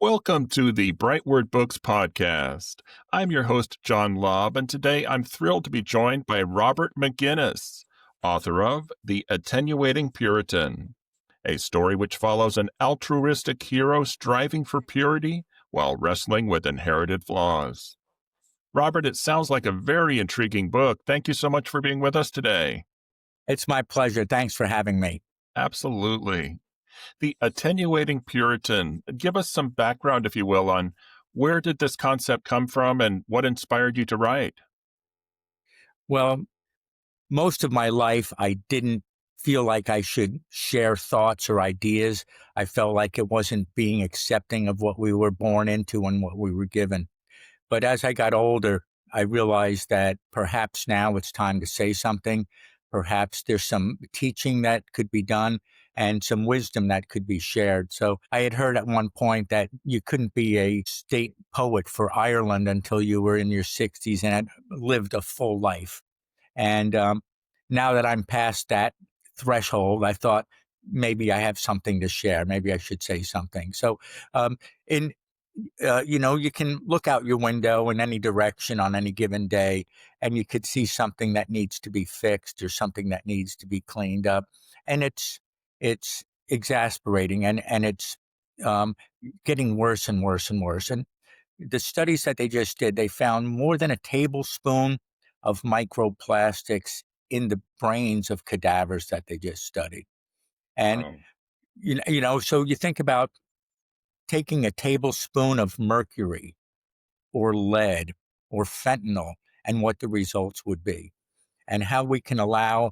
Welcome to the BrightWord Books Podcast. I'm your host, John Lobb, and today I'm thrilled to be joined by Robert McGuiness, author of The Attenuating Puritan, a story which follows an altruistic hero striving for purity while wrestling with inherited flaws. Robert, it sounds like a very intriguing book. Thank you so much for being with us today. It's my pleasure. Thanks for having me. Absolutely. The Attenuating Puritan. Give us some background, if you will, on where did this concept come from and what inspired you to write? Well, most of my life, I didn't feel like I should share thoughts or ideas. I felt like it wasn't being accepting of what we were born into and what we were given. But as I got older, I realized that perhaps now it's time to say something. Perhaps there's some teaching that could be done and some wisdom that could be shared. So I had heard at one point that you couldn't be a state poet for Ireland until you were in your 60s and had lived a full life. And now that I'm past that threshold, I thought maybe I have something to share. Maybe I should say something. So in you can look out your window in any direction on any given day, and you could see something that needs to be fixed or something that needs to be cleaned up, and it's exasperating, and it's getting worse and worse and worse. And the studies that they just did, they found more than a tablespoon of microplastics in the brains of cadavers that they just studied. And Wow. so you think about taking a tablespoon of mercury or lead or fentanyl and what the results would be, and how we can allow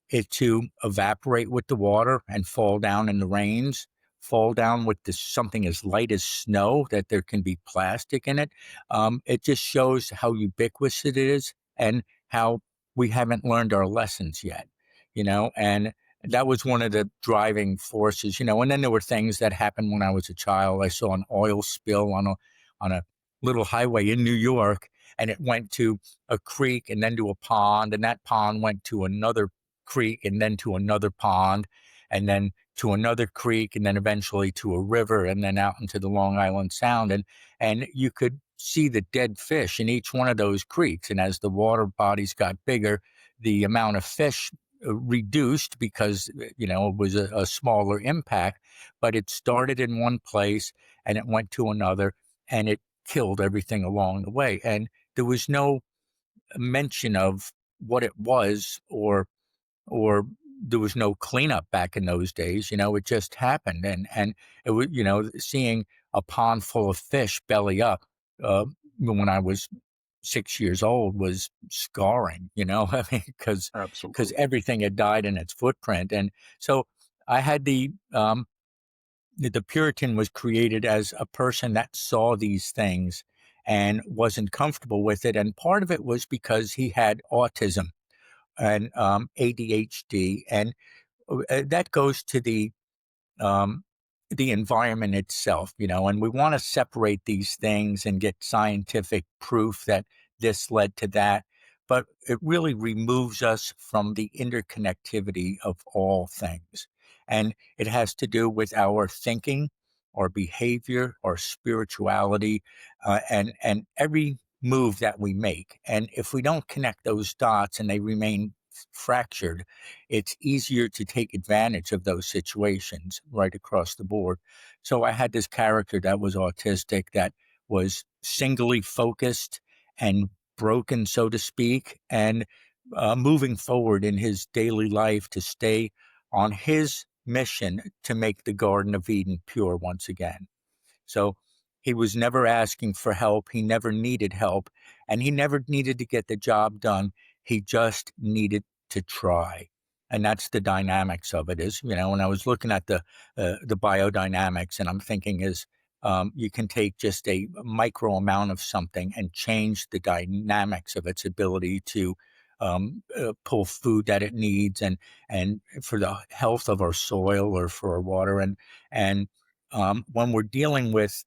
it to evaporate with the water and fall down in the rains, fall down with something as light as snow, that there can be plastic in it. It just shows how ubiquitous it is and how we haven't learned our lessons yet, and that was one of the driving forces, and then there were things that happened when I was a child. I saw an oil spill on a little highway in New York, and it went to a creek and then to a pond, and that pond went to another creek and then to another pond and then to another creek and then eventually to a river and then out into the Long Island Sound. And you could see the dead fish in each one of those creeks. And as the water bodies got bigger, the amount of fish reduced because, it was a smaller impact, but it started in one place and it went to another and it killed everything along the way. And there was no mention of what it was or there was no cleanup back in those days. It just happened. And it was, seeing a pond full of fish belly up when I was 6 years old was scarring, I mean, because Absolutely. everything had died in its footprint. And so I had the Puritan was created as a person that saw these things and wasn't comfortable with it. And part of it was because he had autism and ADHD, and that goes to the environment itself, and we want to separate these things and get scientific proof that this led to that, but it really removes us from the interconnectivity of all things, and it has to do with our thinking, our behavior, our spirituality, and every move that we make. And if we don't connect those dots and they remain fractured, it's easier to take advantage of those situations right across the board. So I had this character that was autistic, that was singly focused and broken, so to speak, and moving forward in his daily life to stay on his mission to make the Garden of Eden pure once again. So he was never asking for help. He never needed help, and he never needed to get the job done. He just needed to try. And that's the dynamics of it. Is, when I was looking at the biodynamics, and I'm thinking you can take just a micro amount of something and change the dynamics of its ability to pull food that it needs, and for the health of our soil or for our water. And when we're dealing with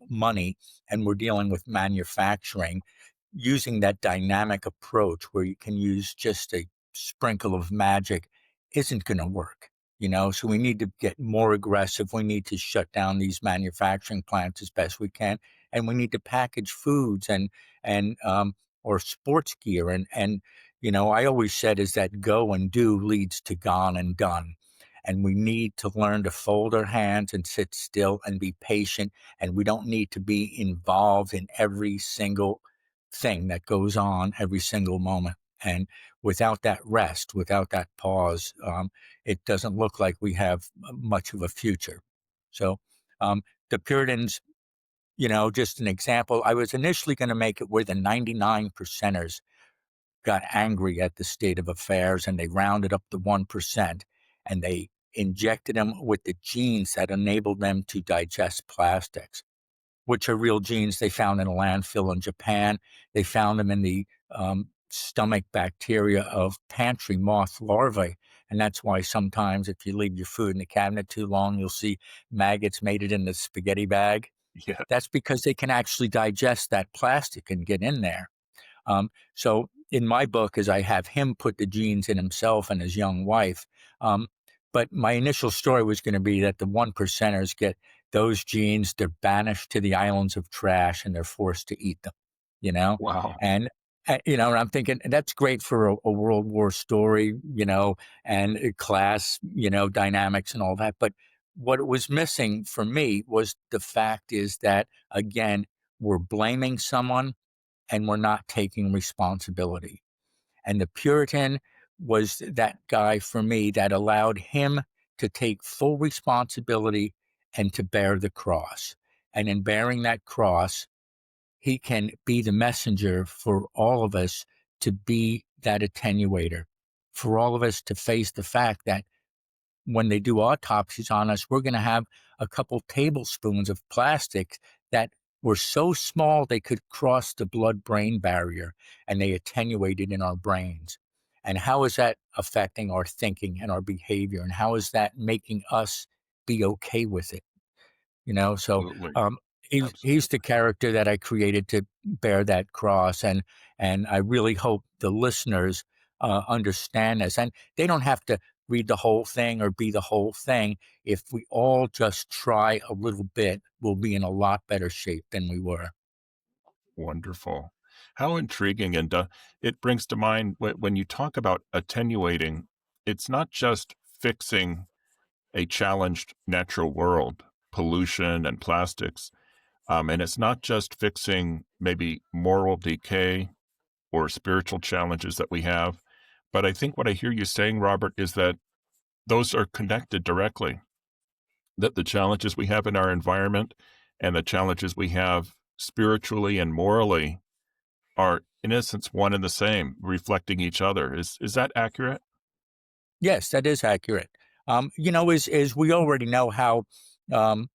money and we're dealing with manufacturing, using that dynamic approach where you can use just a sprinkle of magic isn't going to work. So we need to get more aggressive. We need to shut down these manufacturing plants as best we can, and we need to package foods and or sports gear. And I always said is that go and do leads to gone and done. And we need to learn to fold our hands and sit still and be patient. And we don't need to be involved in every single thing that goes on every single moment. And without that rest, without that pause, it doesn't look like we have much of a future. So the Puritans, just an example, I was initially going to make it where the 99 percenters got angry at the state of affairs and they rounded up the 1% and they injected them with the genes that enabled them to digest plastics, which are real genes they found in a landfill in Japan. They found them in the stomach bacteria of pantry moth larvae. And that's why sometimes if you leave your food in the cabinet too long, you'll see maggots made it in the spaghetti bag. Yeah. That's because they can actually digest that plastic and get in there. So in my book, as I have him put the genes in himself and his young wife, but my initial story was going to be that the 1%ers get those genes, they're banished to the islands of trash and they're forced to eat them, Wow. and I'm thinking that's great for a World War story, and class, dynamics and all that. But what was missing for me was the fact is that, again, we're blaming someone and we're not taking responsibility. And the Puritan was that guy for me that allowed him to take full responsibility and to bear the cross. And in bearing that cross, he can be the messenger for all of us to be that attenuator, for all of us to face the fact that when they do autopsies on us, we're going to have a couple tablespoons of plastic that were so small they could cross the blood-brain barrier and they attenuated in our brains. And how is that affecting our thinking and our behavior? And how is that making us be okay with it? So Absolutely. he's the Absolutely. character that I created to bear that cross, and I really hope the listeners understand this. And they don't have to read the whole thing or be the whole thing. If we all just try a little bit, we'll be in a lot better shape than we were. Wonderful. How intriguing. And it brings to mind when you talk about attenuating, it's not just fixing a challenged natural world, pollution and plastics. And it's not just fixing maybe moral decay or spiritual challenges that we have. But I think what I hear you saying, Robert, is that those are connected directly, that the challenges we have in our environment and the challenges we have spiritually and morally are, in essence, one and the same, reflecting each other. Is that accurate? Yes, that is accurate. As we already know how um,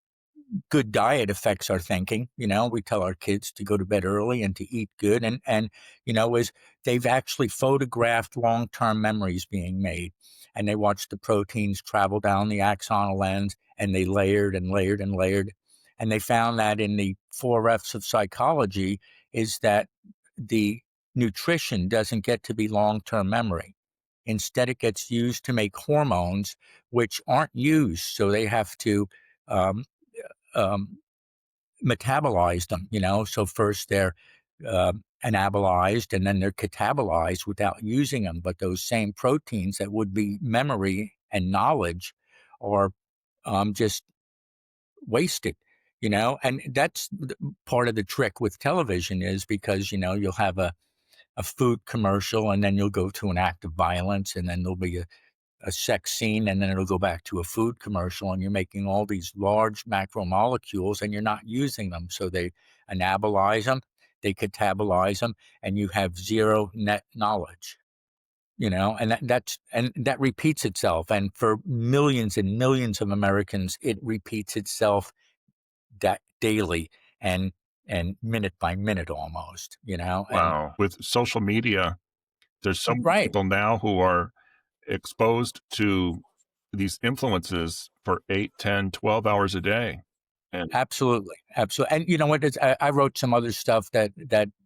good diet affects our thinking. We tell our kids to go to bed early and to eat good. And as they've actually photographed long-term memories being made, and they watched the proteins travel down the axonal lens, and they layered and layered and layered. And they found that in the 4 F's of psychology is that the nutrition doesn't get to be long-term memory. Instead, it gets used to make hormones, which aren't used. So they have to um, um, metabolize them. So first they're anabolized and then they're catabolized without using them. But those same proteins that would be memory and knowledge are just wasted. And that's part of the trick with television is because, you'll have a food commercial and then you'll go to an act of violence and then there'll be a sex scene and then it'll go back to a food commercial and you're making all these large macromolecules and you're not using them. So they anabolize them, they catabolize them, and you have zero net knowledge, and that repeats itself. And for millions and millions of Americans, it repeats itself that daily and minute by minute almost, and Wow. With social media, there's so many right. people now who are exposed to these influences for 8, 10, 12 hours a day. And Absolutely, absolutely. And you know what? I wrote some other stuff that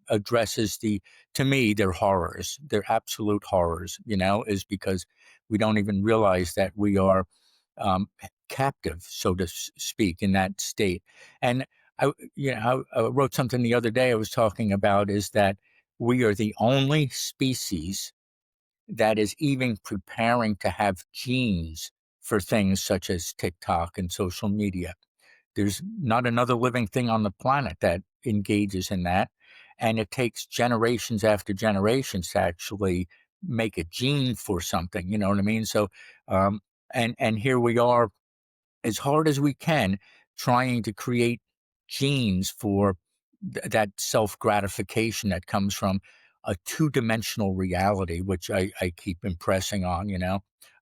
addresses to me, they're horrors. They're absolute horrors. Is because we don't even realize that we are captive, so to speak, in that state. And I wrote something the other day I was talking about is that we are the only species that is even preparing to have genes for things such as TikTok and social media. There's not another living thing on the planet that engages in that. And it takes generations after generations to actually make a gene for something. You know what I mean? So, um, and here we are, as hard as we can, trying to create genes for that self gratification that comes from a two-dimensional reality, which I keep impressing on.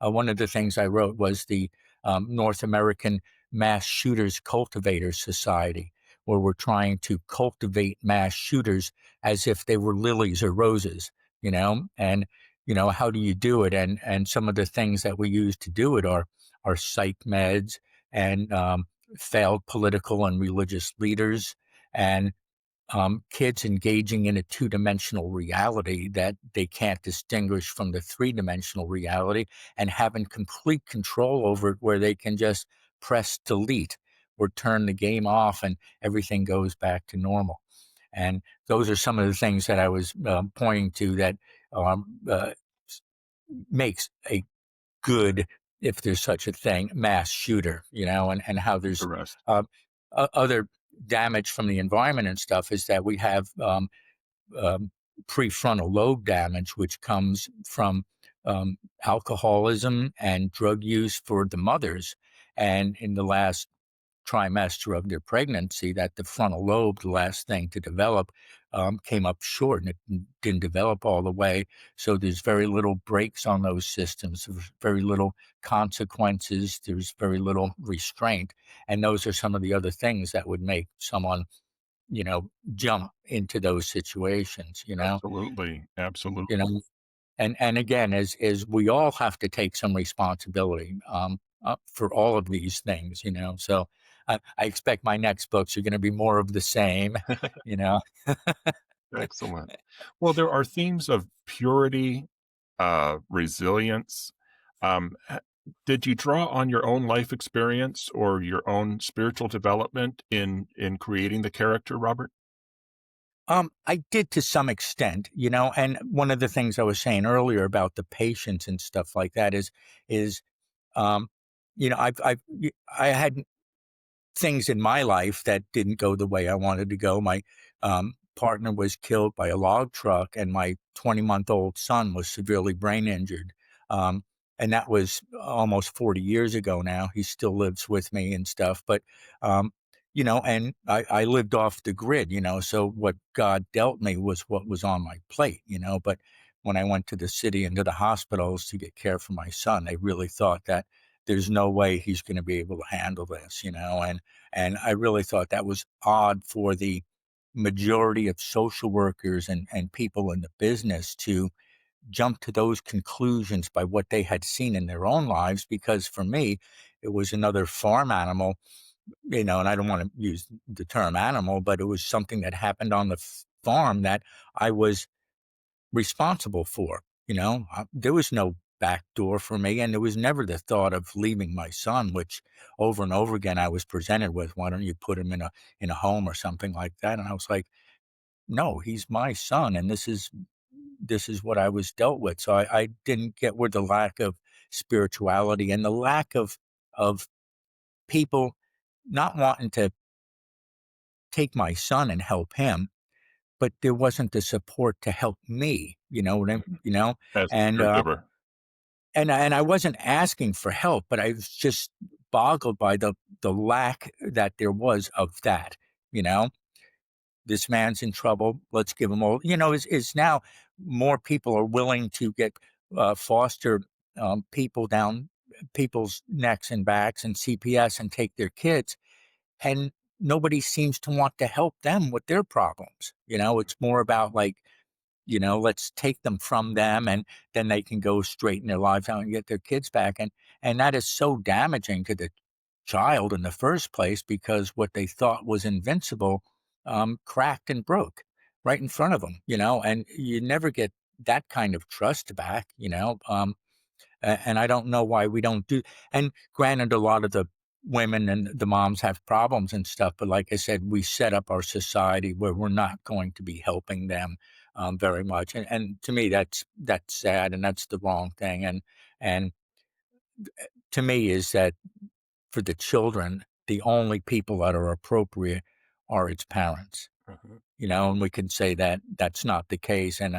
One of the things I wrote was the North American Mass Shooters Cultivators Society, where we're trying to cultivate mass shooters as if they were lilies or roses, and how do you do it? And some of the things that we use to do it are psych meds and failed political and religious leaders, and kids engaging in a two-dimensional reality that they can't distinguish from the three-dimensional reality, and having complete control over it, where they can just press delete or turn the game off and everything goes back to normal. And those are some of the things that I was pointing to that makes a good, if there's such a thing, mass shooter, and how there's Interesting. other damage from the environment and stuff is that we have um, prefrontal lobe damage, which comes from alcoholism and drug use for the mothers. And in the last trimester of their pregnancy, that the frontal lobe, the last thing to develop, came up short, and it didn't develop all the way. So there's very little brakes on those systems, there's very little consequences, there's very little restraint. And those are some of the other things that would make someone, jump into those situations, Absolutely. Absolutely. you know, and again, as we all have to take some responsibility for all of these things, So I expect my next books are going to be more of the same, you know. Excellent. Well, there are themes of purity, resilience. H Did you draw on your own life experience or your own spiritual development in creating the character, Robert? I did to some extent, and one of the things I was saying earlier about the patience and stuff like that is, um, I had things in my life that didn't go the way I wanted to go. My partner was killed by a log truck, and my 20-month-old son was severely brain injured. Um, and that was almost 40 years ago now. He still lives with me and stuff. But, and I lived off the grid, so what God dealt me was what was on my plate, But when I went to the city and to the hospitals to get care for my son, they really thought that there's no way he's going to be able to handle this, and I really thought that was odd for the majority of social workers and people in the business to jump to those conclusions by what they had seen in their own lives. Because for me, it was another farm animal, and I don't want to use the term animal, but it was something that happened on the farm that I was responsible for. There was no back door for me, and there was never the thought of leaving my son, which over and over again I was presented with. Why don't you put him in a home or something like that? And I was like, no, he's my son, and this is what I was dealt with. So I didn't get where the lack of spirituality and the lack of people not wanting to take my son and help him, but there wasn't the support to help me. You know what I Mhm. you know, As and a caregiver. and I wasn't asking for help, but I was just boggled by the lack that there was of that. You know, this man's in trouble. Let's give him all. Is now more people are willing to get foster people down people's necks and backs and CPS and take their kids, and nobody seems to want to help them with their problems. It's more about like, let's take them from them, and then they can go straighten their lives out and get their kids back. And that is so damaging to the child in the first place, because what they thought was invincible cracked and broke right in front of them, and you never get that kind of trust back. And I don't know why we don't do. And granted, a lot of the women and the moms have problems and stuff, but like I said, we set up our society where we're not going to be helping them very much. And to me, that's sad, and that's the wrong thing. And to me, is that for the children, the only people that are appropriate are its parents. Mhm. And we can say that that's not the case. And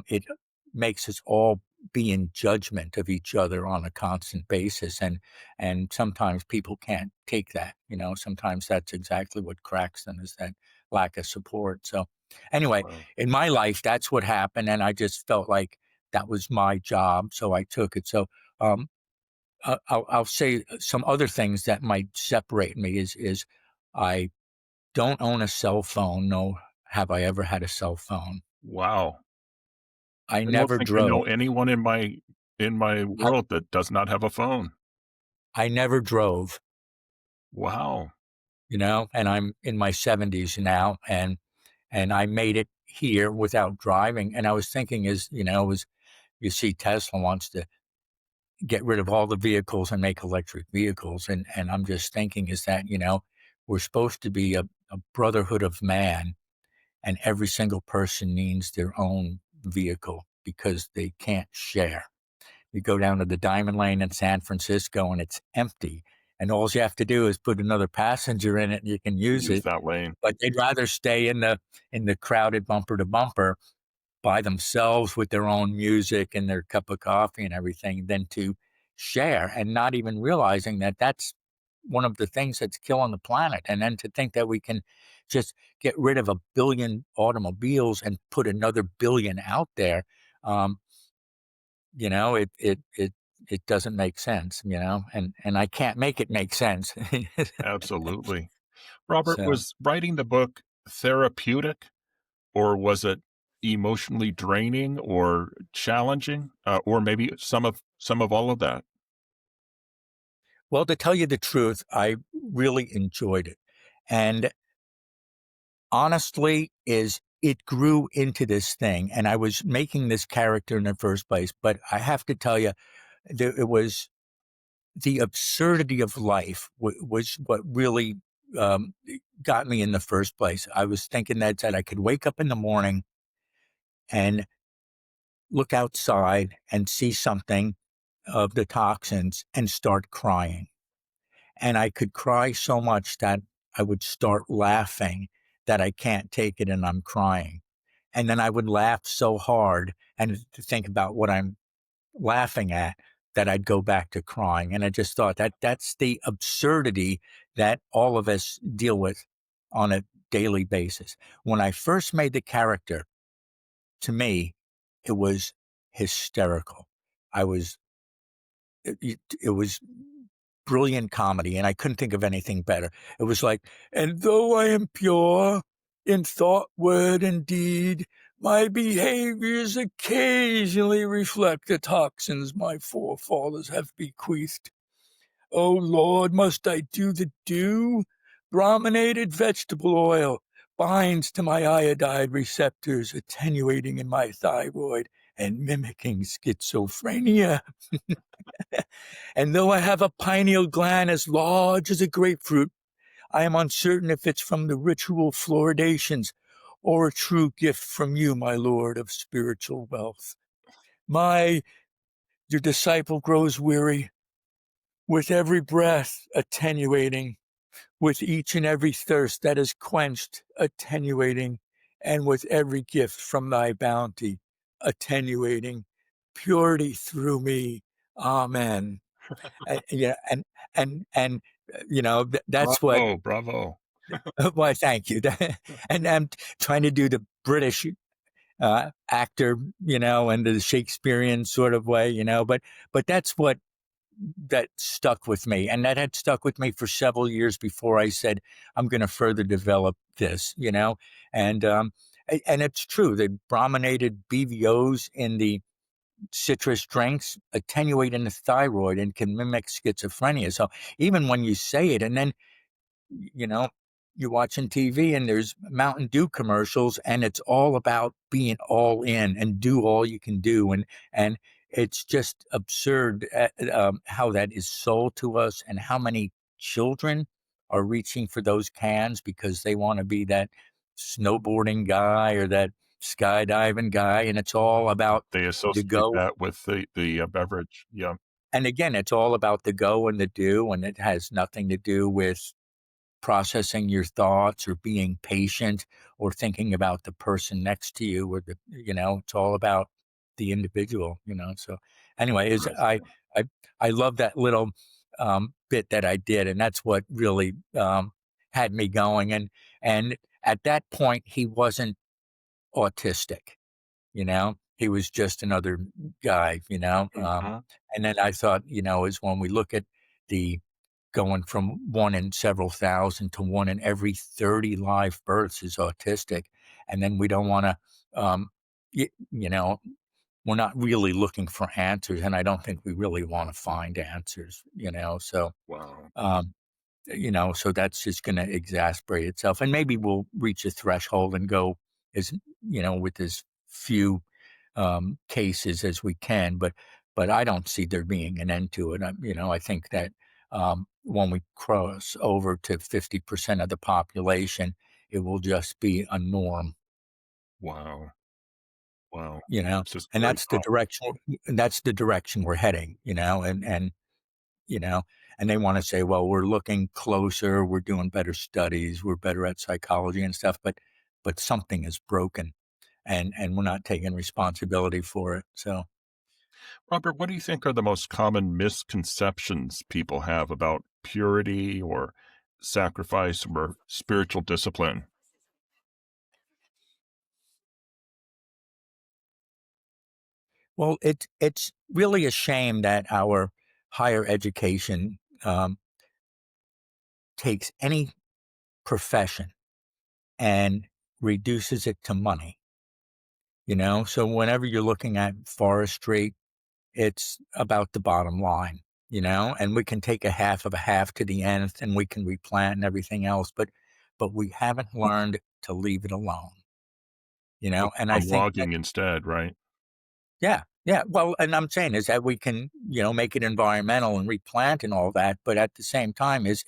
it makes us all be in judgment of each other on a constant basis. And sometimes people can't take that. Sometimes that's exactly what cracks them, is that lack of support. So anyway, Wow. in my life, that's what happened. And I just felt like that was my job. So I took it. So, um, I'll say some other things that might separate me is I don't own a cell phone. No, have I ever had a cell phone. Wow. I I don't never think I drove. know anyone in my I, world that does not have a phone. I never drove, Wow. and I'm in my 70s now, and I made it here without driving. And I was thinking, you see Tesla wants to get rid of all the vehicles and make electric vehicles. And I'm just thinking, is that, we're supposed to be a brotherhood of man, and every single person needs their own vehicle because they can't share. You go down to the Diamond Lane in San Francisco and it's empty. And all you have to do is put another passenger in it and you can use Use it. that lane. But they'd rather stay in the crowded bumper to bumper by themselves with their own music and their cup of coffee and everything than to share, and not even realizing that that's one of the things that's killing the planet. And then to think that we can just get rid of 1 billion automobiles and put another billion out there, um, it doesn't make sense, and I can't make it make sense. Absolutely. Robert, So, was writing the book therapeutic, or was it emotionally draining or challenging, or maybe some of all of that? well, to tell you the truth, I really enjoyed it. And honestly, is it grew into this thing, and I was making this character in the first place. But I have to tell you, it was the absurdity of life was what really um, got me in the first place. I was thinking that I could wake up in the morning and look outside and see something of the toxins and start crying. And I could cry so much that I would start laughing that I can't take it and I'm crying. And then I would laugh so hard and to think about what I'm laughing at that I'd go back to crying. And I just thought that that's the absurdity that all of us deal with on a daily basis. When I first made the character, to me, it was hysterical. I was, it was brilliant comedy, and I couldn't think of anything better. It was like, and though I am pure in thought, word, and deed, my behaviors occasionally reflect the toxins my forefathers have bequeathed. O Lord, must I do the do? Brominated vegetable oil binds to my iodide receptors, attenuating in my thyroid and mimicking schizophrenia. And though I have a pineal gland as large as a grapefruit, I am uncertain if it's from the ritual fluoridations or a true gift from you, my Lord of spiritual wealth. Your disciple grows weary, with every breath attenuating, with each and every thirst that is quenched attenuating, and with every gift from thy bounty attenuating, purity through me. Amen. Yeah, and that's what. Bravo, bravo. Why, thank you. And I'm trying to do the British actor, and the Shakespearean sort of way, but that's what that stuck with me, and that had stuck with me for several years before I said I'm going to further develop this, and it's true. The brominated BVOs in the citrus drinks attenuate in the thyroid and can mimic schizophrenia. So even when you say it, and then you know, you're watching TV and there's Mountain Dew commercials, and it's all about being all in and do all you can do. And it's just absurd how that is sold to us, and how many children are reaching for those cans because they want to be that snowboarding guy or that skydiving guy, and it's all about They the associate go. that with the beverage. Yeah. And again, it's all about the go and the do, and it has nothing to do with processing your thoughts or being patient or thinking about the person next to you, or it's all about the individual. So anyway, is Interesting. I love that little bit that I did, and that's what really had me going. And at that point, he wasn't autistic. He was just another guy. Mhm. And then I thought, is when we look at the going from one in several thousand to one in every 30 live births is autistic. And then we don't want to, you know, we're not really looking for answers. And I don't think we really want to find answers. So, Wow. um, so that's just going to exasperate itself. And maybe we'll reach a threshold and go as, with as few cases as we can, but I don't see there being an end to it. I think that when we cross over to 50% of the population, it will just be a norm. Wow. Wow. You know, This is and great that's the talk. direction. That's the direction we're heading. You know, and they want to say, well, we're looking closer, we're doing better studies, we're better at psychology and stuff, but something is broken, and we're not taking responsibility for it. So. Robert, what do you think are the most common misconceptions people have about purity or sacrifice or spiritual discipline? Well, it's really a shame that our higher education takes any profession and reduces it to money. So whenever you're looking at forestry, it's about the bottom line. And we can take a half of a half to the nth, and we can replant and everything else, but we haven't learned to leave it alone. And I From think that. logging instead, right? Yeah, yeah. Well, and I'm saying is that we can, make it environmental and replant and all that, but at the same time is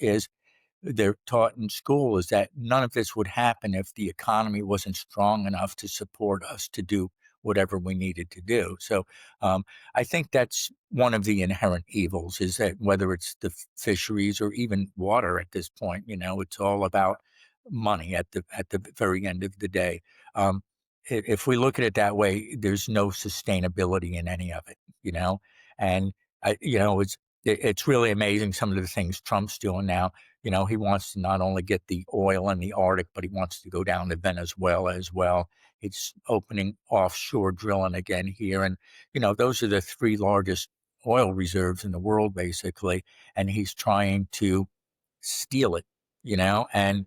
they're taught in school is that none of this would happen if the economy wasn't strong enough to support us to do whatever we needed to do. So I think that's one of the inherent evils, is that whether it's the fisheries or even water at this point, it's all about money at the very end of the day. Um, if we look at it that way, there's no sustainability in any of it. And it's really amazing some of the things Trump's doing now. He wants to not only get the oil in the Arctic, but he wants to go down to Venezuela as well. It's opening offshore drilling again here. And, those are the three largest oil reserves in the world, basically. And he's trying to steal it, and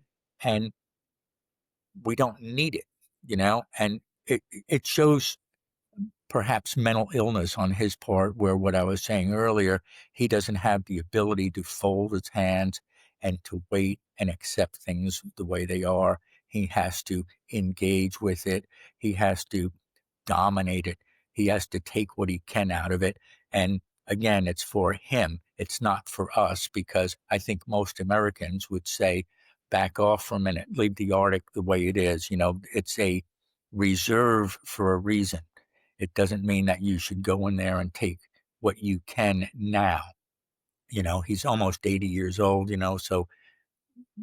we don't need it. And it shows perhaps mental illness on his part, where what I was saying earlier, he doesn't have the ability to fold his hands and to wait and accept things the way they are. He has to engage with it. He has to dominate it. He has to take what he can out of it. And again, it's for him. It's not for us, because I think most Americans would say, back off for a minute, leave the Arctic the way it is. It's a reserve for a reason. It doesn't mean that you should go in there and take what you can now. He's almost 80 years old, so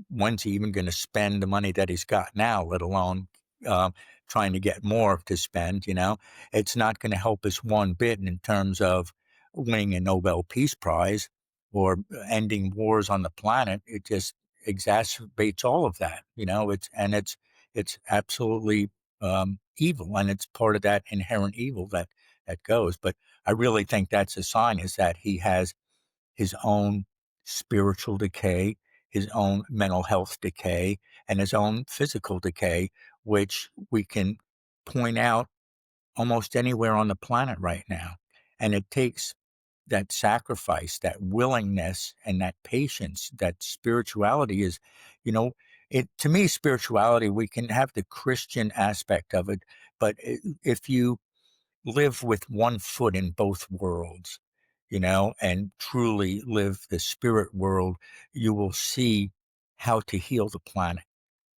when's he even going to spend the money that he's got now, let alone trying to get more to spend? It's not going to help us one bit in terms of winning a Nobel Peace Prize or ending wars on the planet. It just exacerbates all of that. It's absolutely evil, and it's part of that inherent evil that goes. But I really think that's a sign, is that he has his own spiritual decay, his own mental health decay, and his own physical decay, which we can point out almost anywhere on the planet right now. And it takes that sacrifice, that willingness, and that patience, that spirituality is, you know, to me, spirituality, we can have the Christian aspect of it, but if you live with one foot in both worlds, and truly live the spirit world, you will see how to heal the planet.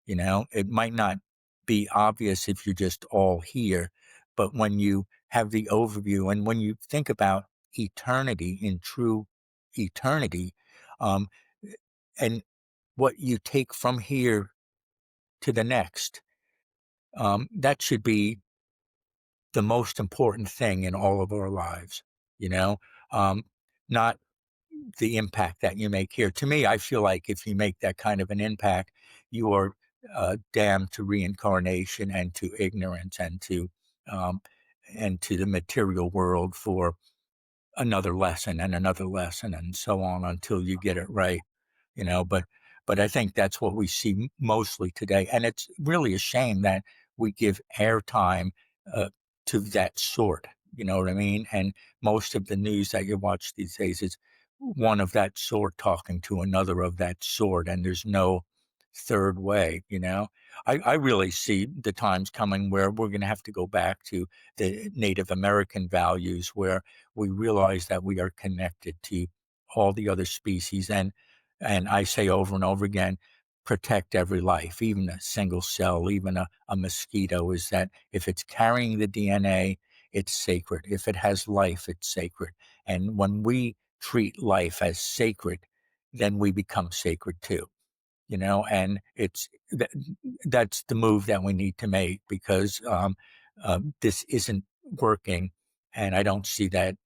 It might not be obvious if you're just all here, but when you have the overview and when you think about eternity in true eternity, um, and what you take from here to the next, that should be the most important thing in all of our lives, you know, um, not the impact that you make here. To me, I feel like if you make that kind of an impact, you are damned to reincarnation and to ignorance um, and to the material world for another lesson and so on until you get it right, but I think that's what we see mostly today. And it's really a shame that we give airtime uh, to that sort, you know what I mean? And most of the news that you watch these days is one of that sort talking to another of that sort, and there's no third way. I really see the times coming where we're going to have to go back to the Native American values, where we realize that we are connected to all the other species. And I say over and over again, protect every life, even a single cell, even a mosquito, is that if it's carrying the DNA, it's sacred. If it has life, it's sacred. And when we treat life as sacred, then we become sacred too. And that's the move that we need to make, because this isn't working, and I don't see that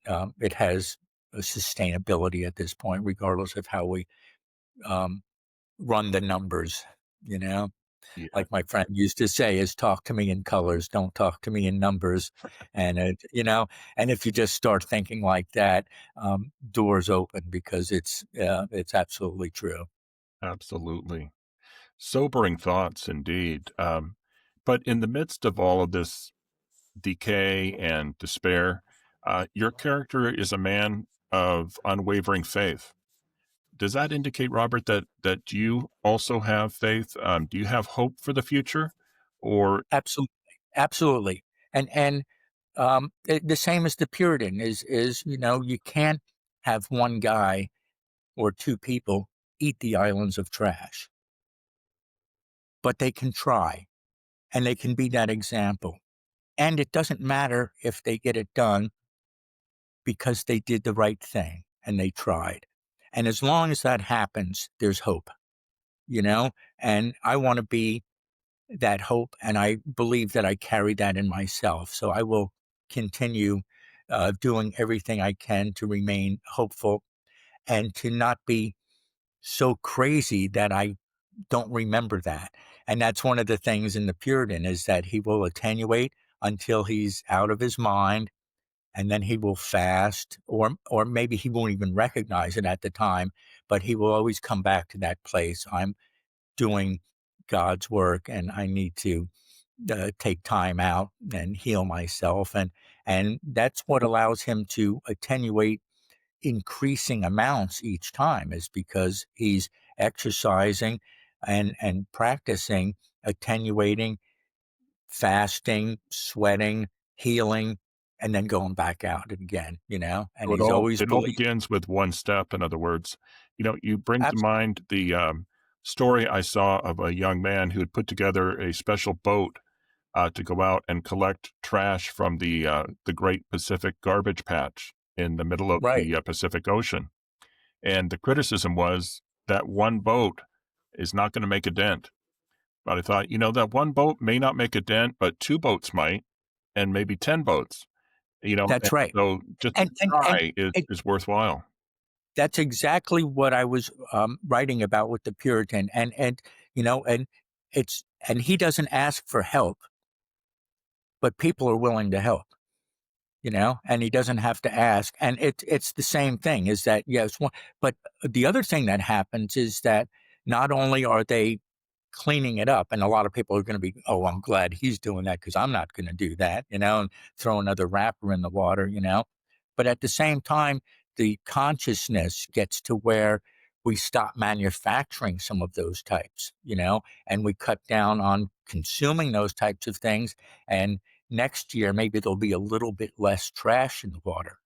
it has a sustainability at this point, regardless of how we um, run the numbers. You know, Yeah, like my friend used to say, is talk to me in colors, don't talk to me in numbers. And and if you just start thinking like that, doors open, because it's absolutely true. absolutely. Sobering thoughts indeed. But in the midst of all of this decay and despair, your character is a man of unwavering faith. Does that indicate, Robert, that you also have faith? Do you have hope for the future? Or Absolutely, absolutely. And the same as the Puritan is you can't have one guy or two people eat the islands of trash, but they can try, and they can be that example. And it doesn't matter if they get it done, because they did the right thing and they tried. And as long as that happens, there's hope, you know? And I want to be that hope, and I believe that I carry that in myself. So I will continue doing everything I can to remain hopeful and to not be so crazy that I don't remember that. And that's one of the things in the Puritan, is that he will attenuate until he's out of his mind, and then he will fast, or maybe he won't even recognize it at the time, but he will always come back to that place. I'm doing God's work, and I need to take time out and heal myself, and that's what allows him to attenuate increasing amounts each time, is because he's exercising and practicing attenuating, fasting, sweating, healing, and then going back out again, and so he's always it all believed. begins with one step. In other words, you bring to Abs- mind the story I saw of a young man who had put together a special boat to go out and collect trash from the Great Pacific Garbage Patch in the middle of right. the Pacific Ocean. And the criticism was that one boat is not going to make a dent. But I thought, that one boat may not make a dent, but two boats might, and maybe 10 boats, and That's right. so just to And try is worthwhile. that's exactly what I was writing about with the Puritan, and and he doesn't ask for help, but people are willing to help, and he doesn't have to ask, and it's the same thing. Is that, yes, but the other thing that happens is that not only are they cleaning it up, and a lot of people are going to be, oh, I'm glad he's doing that, because I'm not going to do that, and throw another wrapper in the water, but at the same time, the consciousness gets to where we stop manufacturing some of those types, and we cut down on consuming those types of things, and next year, maybe there'll be a little bit less trash in the water.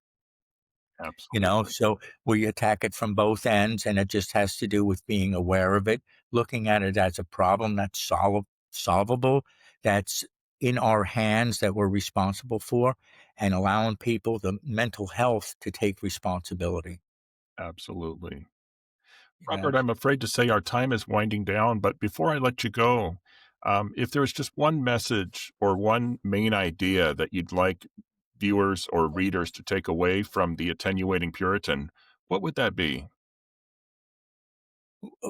Absolutely. So we attack it from both ends, and it just has to do with being aware of it, looking at it as a problem that's solvable, that's in our hands, that we're responsible for, and allowing people the mental health to take responsibility. Absolutely. You know, Robert, I'm afraid to say our time is winding down, but before I let you go, if there was just one message or one main idea that you'd like viewers or readers to take away from the Attenuating Puritan, what would that be?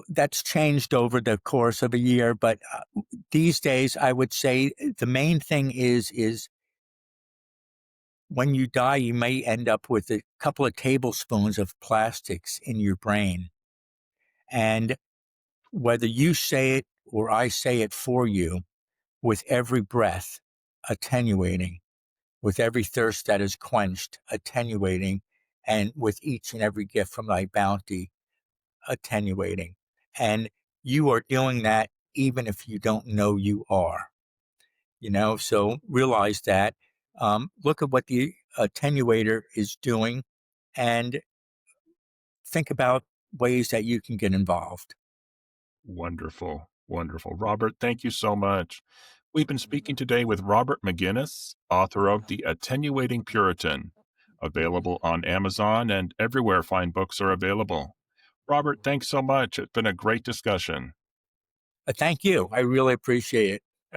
that's changed over the course of a year, but these days, I would say the main thing is when you die, you may end up with a couple of tablespoons of plastics in your brain. And whether you say it or I say it for you, with every breath, attenuating, with every thirst that is quenched, attenuating, and with each and every gift from thy bounty, attenuating. And you are doing that even if you don't know you are. So realize that. Look at what the attenuator is doing and think about ways that you can get involved. Wonderful. Wonderful. Robert, thank you so much. We've been speaking today with Robert McGuiness, author of The Attenuating Puritan, available on Amazon and everywhere fine books are available. Robert, thanks so much. It's been a great discussion. Thank you. I really appreciate it.